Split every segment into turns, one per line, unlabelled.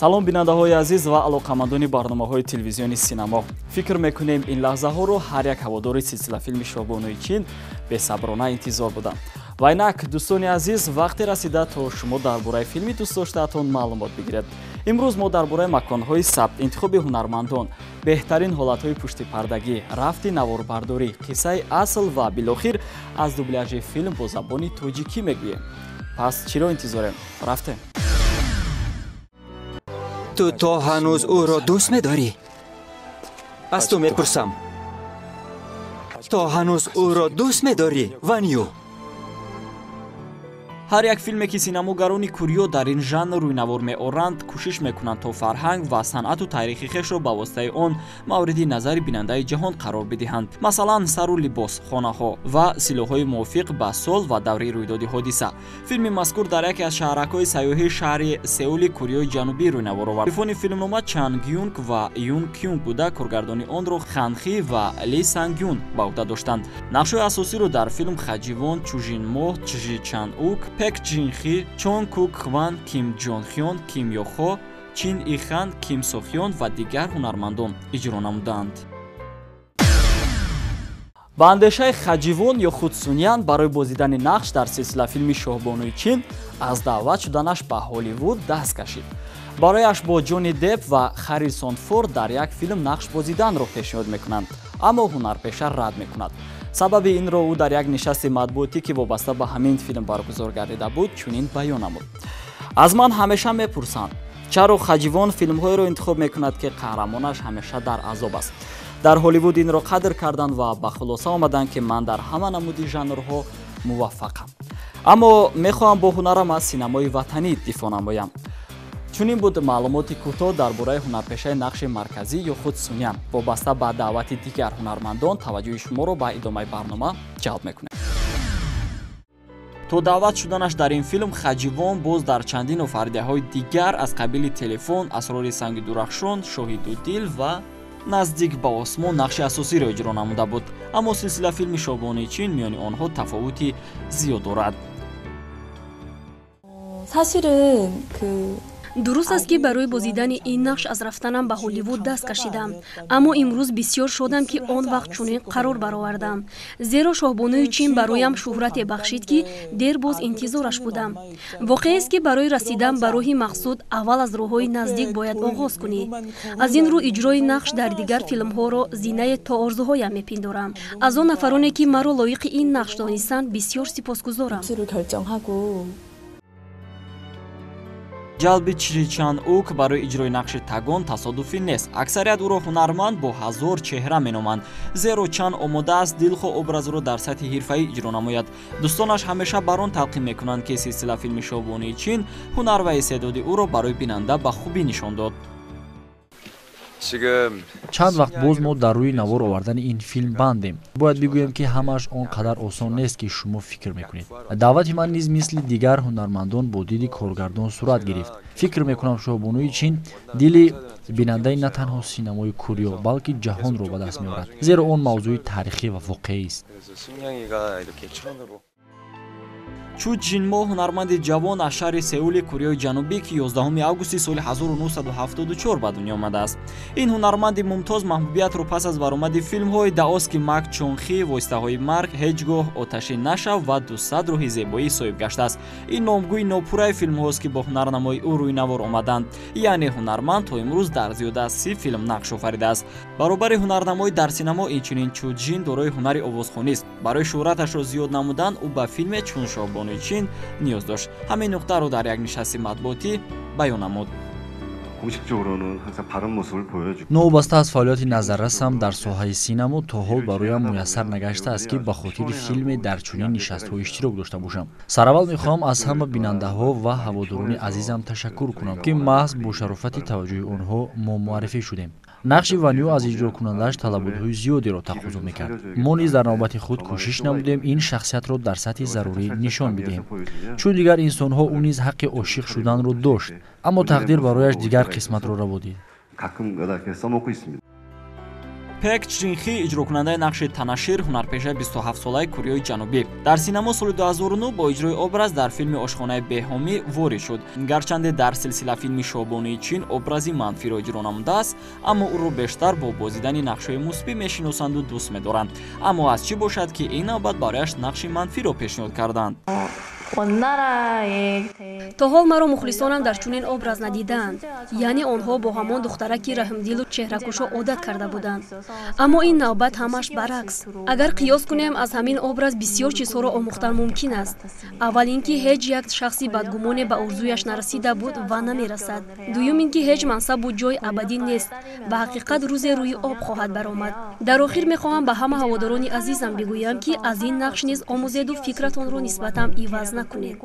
салом бинандаҳои азиз ва алоқамандони барномаҳои телевизиони синемо. Фикр мекунем ин лаҳзаҳоро ҳар як ҳаводори силсилафилми Шоҳбонуи Чин бесаброна интизор буданд. Ва инак дӯстони азиз, вақте расида то шумо дар бораи филми дӯстдоштаатон маълумот бигиред. имрӯз мо дар бораи маконҳои сабт, интихоби ҳунармандон, беҳтарин ҳолатҳои пуштипардагӣ, рафти наворбардорӣ, қиссаи асл ва билохир аз дубляжи филм бо забони тоҷикӣ мегӯем. пас чиро интизорем? рафтем.
ту то ҳанӯз ӯро дӯст медорӣ? аз ту мепурсам. то ҳанӯз ӯро дӯст медорӣ, Ваню?
ҳар як филме ки синамогарони кӯриё дар ин жанр рӯйнавор меоранд, кӯшиш мекунанд то фарҳанг ва санъату таърихи хешро ба воситаи он мавриди назари бинандаи ҷаҳон қарор бидиҳанд. Масалан, сару либос, хонаҳо ва силоҳҳои мувофиқ ба сол ва даври рӯйдоди ҳодиса. Филми мазкур дар яке аз шаҳракҳои саёҳии шаҳри Сеули, Кӯриёи Ҷанубӣ рӯйнавор овард. Муаллифони филмнома Чан Гюнг ва Юн Кюнг буда, коргардони онро Хан Хи ва Ли Сангюн ба уҳда доштанд. нақшҳои асосиро дар филм Хаҷивон, Чужин Мо, Чжи Чан Ук, Пек Джин Хи, Чон Кук Хван, Ким Ҷон Хён, Ким Йохо, Чин Ихан, Ким Сохён ва дигар ҳунармандон иҷро намуданд. ба андешаи Хаҷивон ё худ Суньян барои бозидани нақш дар силсила филми Шоҳбонуи Чин аз даъват шуданаш ба Ҳолливуд даст кашид. барояш бо Ҷонни Депп ва Харрисон Форд дар як филм нақш бозиданро пешниҳод мекунанд, аммо ҳунарпеша рад мекунад. сабаби инро ӯ дар як нишасти матбуотӣ ки вобаста ба ҳамин филм баргузор гардида буд, чунин баён намуд: аз ман ҳамеша мепурсанд, чаро Хаҷивон филмҳоеро интихоб мекунад ки қаҳрамонаш ҳамеша дар азоб аст. дар Ҳолливуд инро қадр карданд ва ба хулоса омаданд ки ман дар ҳама намуди жанрҳо муваффақам, аммо мехоҳам бо ҳунарам аз синамои ватанӣ дифоъ намоям. чунин буд маълумоти кӯтоҳ дар бораи ҳунарпешаи нақши марказӣ ё худ Суньян. вобаста ба даъвати дигар ҳунармандон, таваҷҷӯҳи шуморо ба идомаи барнома ҷалб мекунем. то даъват шуданаш дар ин филм, Хаҷивон боз дар чандин офаридиҳои дигар аз қабили Телефон, Асрори санги дурахшон, Шоҳиду дил ва Наздик ба осмон нақши асосиро иҷро намуда буд. аммо силсила филми Шоҳбонуи Чин миёни онҳо тафовути зиёд дорад.
дуруст аст ки барои бозидани ин нақш аз рафтанам ба Ҳолливуд даст кашидам, аммо имрӯз бисёр шодам ки он вақт чунин қарор баровардам, зеро Шоҳбонуи Чин бароям шӯҳрате бахшид ки дер боз интизораш будам. воқеест ки барои расидан ба роҳи мақсуд аввал аз роҳҳои наздик бояд оғоз кунӣ. аз ин рӯ иҷрои нақш дар дигар филмҳоро зинае то орзуҳоям мепиндорам. аз он нафароне ки маро лоиқи ин нақш донистанд бисёр сипосгузорам.
ҷалби Чжи Чан Ук барои иҷрои нақши Тагон тасодуфӣ нест. аксарият ӯро ҳунарманд бо ҳазор чеҳра меноманд, зеро Чан омода аст дилхоҳ образро дар сатҳи ҳирфаӣ иҷро намояд. дӯстонаш ҳамеша бар он талқин мекунанд ки силсила филми Шоҳбонуи Чин ҳунар ва истеъдоди ӯро барои бинанда ба хубӣ нишон дод.
чанд вақт боз мо дар рӯи навор овардани ин филм бандем. бояд бигӯям ки ҳамааш он қадар осон нест ки шумо фикр мекунед. даъвати ман низ мисли дигар ҳунармандон бо диди коргардон сурат гирифт. фикр мекунам Шоҳбонуи Чин дили бинандаи на танҳо синамои кӯриё, балки ҷаҳонро ба даст меорад, зеро он мавзӯи таърихӣ ва воқеист.
Чу Ҷин Мо, ҳунарманди ҷавон аз шаҳри Сеули, Кӯриёи Ҷанубӣ, ки 11 августи соли 1974 ба дунё омадааст. ин ҳунарманди мумтоз маҳбубиятро пас аз баромади филмҳои Даоски Мак Чон Хи, Воситаҳои марг, Ҳеҷ гоҳ оташи нашав ва 200 роҳи зебоӣ соҳиб гаштааст. ин номгӯи нопурраи филмҳост ки бо ҳунарнамои ӯ рӯйнавор омаданд, яъне ҳунарманд то имрӯз дар зиёда аз 30 филм нақш офаридааст. баробари ҳунарнамоӣ дар синемо, инчунин Чу Ҷин дорои ҳунари овозхонист. барои шӯҳраташро зиёд намудан, ӯ ба филме чун Шоҳбонуи Чин ниёз дошт. ҳамин нуқтаро дар як нишасти матбуотӣ баён намуд.
новобаста аз фаъолияти назаррасам дар соҳаи синемо то ҳол бароям муяссар нагаштааст ки ба хотири филме дар чунин нишастҳо иштирок дошта бошам. сараввал мехоҳам аз ҳама бинандаҳо ва ҳаводорони азизам ташаккур кунам ки маҳз бо шарофати таваҷҷӯҳи онҳо мо муаррифӣ шудем. нақши Ваню аз иҷрокунандааш талаботҳои зиёдеро тақозо мекард. мо низ дар навбати худ кӯшиш намудем ин шахсиятро дар сатҳи зарурӣ нишон бидиҳем. чун дигар инсонҳо ӯ низ ҳаққи ошиқ шуданро дошт, аммо тақдир барояш дигар қисматро раво дид.
Пек Чжинхи иҷрокунандаи нақши Танашир ҳунарпешаи 27-солаи Кореяи Ҷанубӣ дар синемо соли 2009 бо иҷрои образ дар филми Ошхонаи беҳомӣ ворид шуд. Гарчанде дар силсила филми Шоҳбонуи Чин образи манфиро иҷро намудааст, аммо ӯро бештар бо бозидани нақшҳои мусбӣ мешиносанду дӯст медоранд. Аммо аз чӣ бошад ки ин навбат барояш нақши манфиро пешниҳод карданд?
то ҳол маро мухлисонам дар чунин образ надиданд, яъне онҳо бо ҳамон духтараки раҳмдилу чеҳракушо одат карда буданд. Аммо ин навбат ҳамаш баръакс. Агар қиёс кунем, аз ҳамин образ бисёр чизҳоро омӯхтан мумкин аст. Аввал ин ки ҳеҷ як шахси бадгумоне ба орзуяш нарасида буд ва намерасад. Дуюм ин ки ҳеҷ мансабу ҷой абадӣ нест ва ҳақиқат рӯзе рӯи об хоҳад баромад. Дар охир мехоҳам ба ҳама ҳаводорони азизам бигӯям, ки аз ин нақш низ омӯзеду фикратонро нисбатам иваз накунед.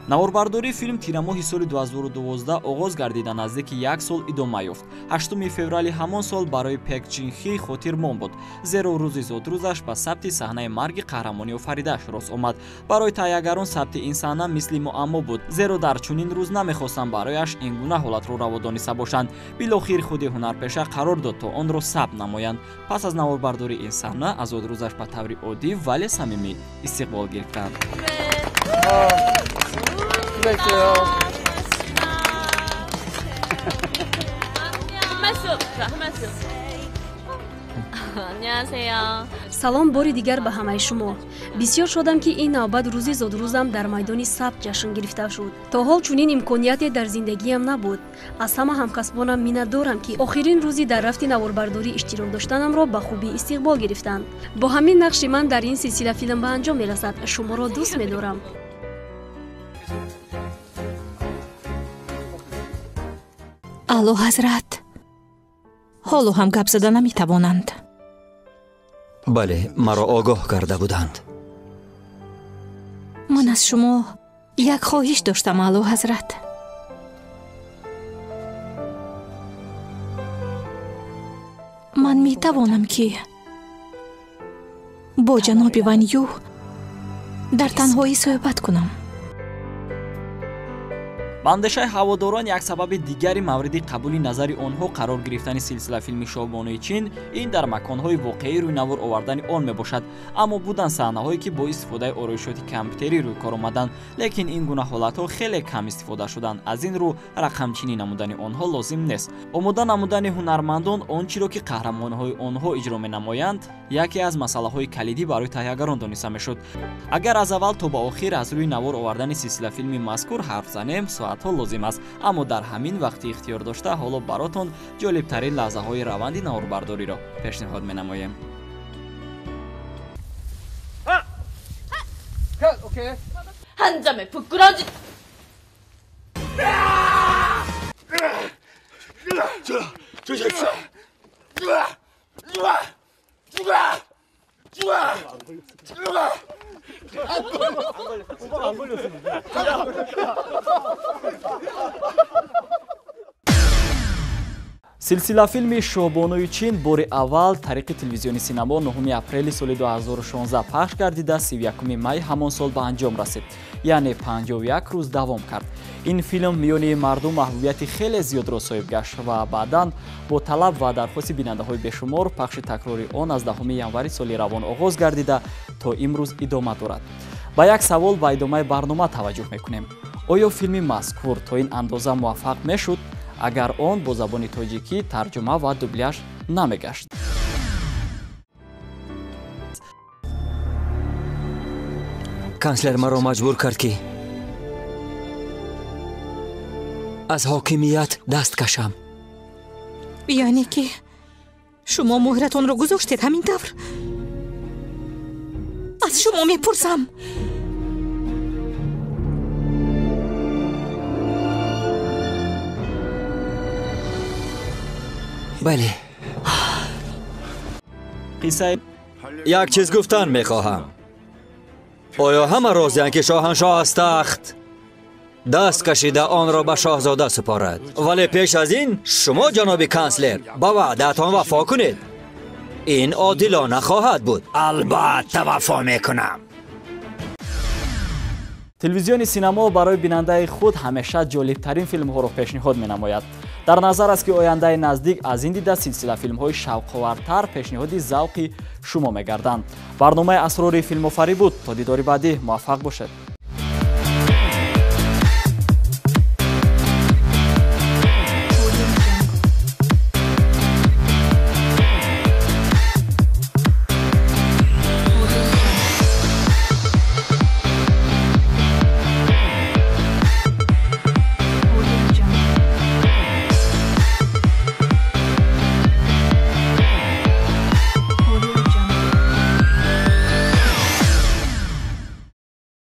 наворбардории филм тирамоҳи соли 2012 оғоз гардида наздики як сол идома ёфт. 8 феврали ҳамон сол барои Пек Чжинхи хотирмон буд, зеро рӯзи зодрӯзаш ба сабти саҳнаи марги қаҳрамонӣ офаридааш рост омад. Барои тайягарон сабти ин саҳна мисли муаммо буд, зеро дар чунин рӯз намехостанд барояш ин гуна ҳолатро раводониста бошанд. Билохир худи ҳунарпеша қарор дод то онро сабт намоянд. Пас аз наворбардории ин саҳна аз зодрӯзаш ба таври оддӣ вале самимӣ истиқбол гирифтанд.
салом бори дигар ба ҳамаи шумо. Бисёр шодам, ки ин навбат рӯзи зодрӯзам дар майдони сабт ҷашн гирифта шуд. То ҳол чунин имконияте дар зиндагиам набуд. Аз ҳама ҳамкасбонам миннатдорам, ки охирин рӯзи дар рафти наворбардорӣ иштирок доштанамро ба хубӣ истиқбол гирифтанд. Бо ҳамин нақши ман дар ин силсила филм ба анҷом мерасад. Шуморо дӯст медорам.
аъло ҳазрат, ҳоло ҳам гап зада наметавонанд.
бале, маро огоҳ карда буданд.
ман аз шумо як хоҳиш доштам, аъло ҳазрат. ман метавонам ки бо ҷаноби Ваню дар танҳоӣ суҳбат кунам.
ба андешаи ҳаводорон як сабаби дигари мавриди қабули назари онҳо қарор гирифтани силсила филми Шоҳбонуи Чин ин дар маконҳои воқеӣ рӯйнавор овардани он мебошад. Аммо буданд саҳнаҳое ки бо истифодаи ороишоти компютерӣ рӯйкор омаданд, лекин ин гуна ҳолатҳо хеле кам истифода шуданд. Аз ин рӯ рақамчинӣ намудани онҳо лозим нест. омода намудани ҳунармандон он чиро ки қаҳрамонҳои онҳо иҷро менамоянд, яке аз масъалаҳои калидӣ барои таҳиягарон дониста мешуд. агар аз аввал то ба охир аз рӯи навор овардани силсила филми мазкур ҳарф занем, соатҳо лозим аст. аммо дар ҳамин вақти ихтиёр дошта ҳоло баротон ҷолибтарин лаҳзаҳои раванди наворбардориро пешниҳод менамоем.
한 점에 부끄러워지.
силсила филми Шоҳбонуи Чин бори аввал тариқи телевизиони синемо 9 апрели соли 2016 пахш гардида 31 май ҳамон сол ба анҷом расид, яъне 51 рӯз давом кард. ин филм миёни мардум маҳбубияти хеле зиёдро соҳиб гашт ва баъдан бо талаб ва дархости бинандаҳои бешумор пахши такрори он аз 10 январи соли равон оғоз гардида то имрӯз идома дорад. ба як савол ба идомаи барнома таваҷҷӯҳ мекунем. оё филми мазкур то ин андоза муваффақ мешуд агар он бо забони тоҷикӣ тарҷума ва дубляж намегашт?
канцлер маро маҷбур кард ки аз ҳокимият даст кашам.
яъне ки шумо муҳратонро гузоштед ҳамин тавр? аз шумо мепурсам.
бале,
қиссаи
як чиз гуфтан мехоҳам. оё ҳама розиянд ки шоҳаншоҳ аз тахт даст кашида онро ба шоҳзода супорад? вале пеш аз ин шумо ҷаноби канцлер ба ваъдаатон вафо кунед. ин одилона хоҳад буд. албатта вафо мекунам.
телевизиони синемо барои бинандаи худ ҳамеша ҷолибтарин филмҳоро пешниҳод менамояд. дар назар аст ки ояндаи наздик аз ин дида силсила филмҳои шавқовартар пешниҳоди завқи шумо мегарданд. барномаи асрори филмофарӣ буд. То дидори баъдӣ муваффақ бошед.